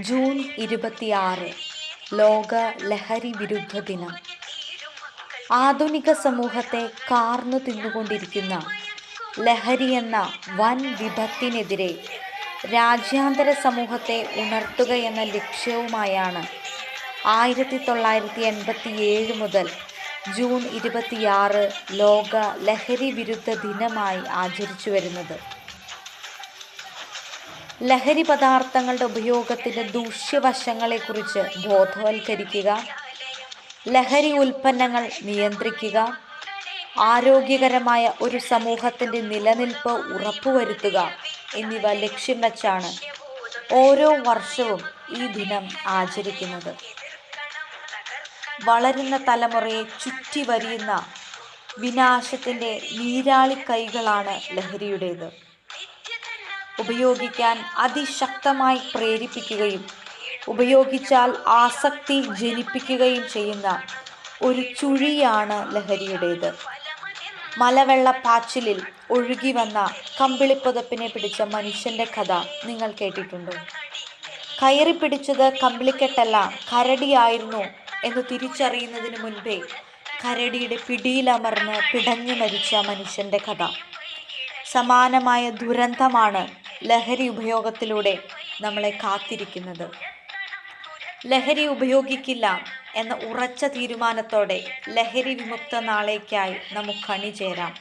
June 26 ലോക ലഹരി വിരുദ്ധ ദിനം. ആധുനിക സമൂഹത്തെ കാർന്നു തിന്നുകൊണ്ടിരിക്കുന്ന ലഹരി എന്ന വൻ വിപത്തിനെതിരെ രാജ്യാന്തര സമൂഹത്തെ ഉണർത്തുകയെന്ന ലക്ഷ്യവുമായാണ് 1987 മുതൽ ജൂൺ 26 ലോക ലഹരി വിരുദ്ധ ദിനമായി ആചരിച്ചു വരുന്നത്. ലഹരി പദാർത്ഥങ്ങളുടെ ഉപയോഗത്തിൻ്റെ ദൂഷ്യവശങ്ങളെക്കുറിച്ച് ബോധവൽക്കരിക്കുക, ലഹരി ഉൽപ്പന്നങ്ങൾ നിയന്ത്രിക്കുക, ആരോഗ്യകരമായ ഒരു സമൂഹത്തിൻ്റെ നിലനിൽപ്പ് ഉറപ്പുവരുത്തുക എന്നിവ ലക്ഷ്യം വച്ചാണ് ഓരോ വർഷവും ഈ ദിനം ആചരിക്കുന്നത്. വളരുന്ന തലമുറയെ ചുറ്റി വരിയുന്ന വിനാശത്തിൻ്റെ നീരാളിക്കൈകളാണ് ലഹരിയുടേത്. ഉപയോഗിക്കാൻ അതിശക്തമായി പ്രേരിപ്പിക്കുകയും ഉപയോഗിച്ചാൽ ആസക്തി ജനിപ്പിക്കുകയും ചെയ്യുന്ന ഒരു ചുഴിയാണ് ലഹരിയുടേത്. മലവെള്ളപ്പാച്ചിലിൽ ഒഴുകി വന്ന കമ്പിളിപ്പുതപ്പിനെ പിടിച്ച മനുഷ്യൻ്റെ കഥ നിങ്ങൾ കേട്ടിട്ടുണ്ടോ? കയറി പിടിച്ചത് കമ്പിളിക്കെട്ടല്ല, കരടിയായിരുന്നു എന്ന് തിരിച്ചറിയുന്നതിന് മുൻപേ കരടിയുടെ പിടിയിലമർന്ന് പിടഞ്ഞു മരിച്ച മനുഷ്യൻ്റെ കഥ. സമാനമായ ദുരന്തമാണ് ലഹരി ഉപയോഗത്തിലൂടെ നമ്മളെ കാത്തിരിക്കുന്നത്. ലഹരി ഉപയോഗിക്കില്ല എന്ന ഉറച്ച തീരുമാനത്തോടെ ലഹരി വിമുക്ത നാളേക്കായി നമുക്ക് അണിചേരാം.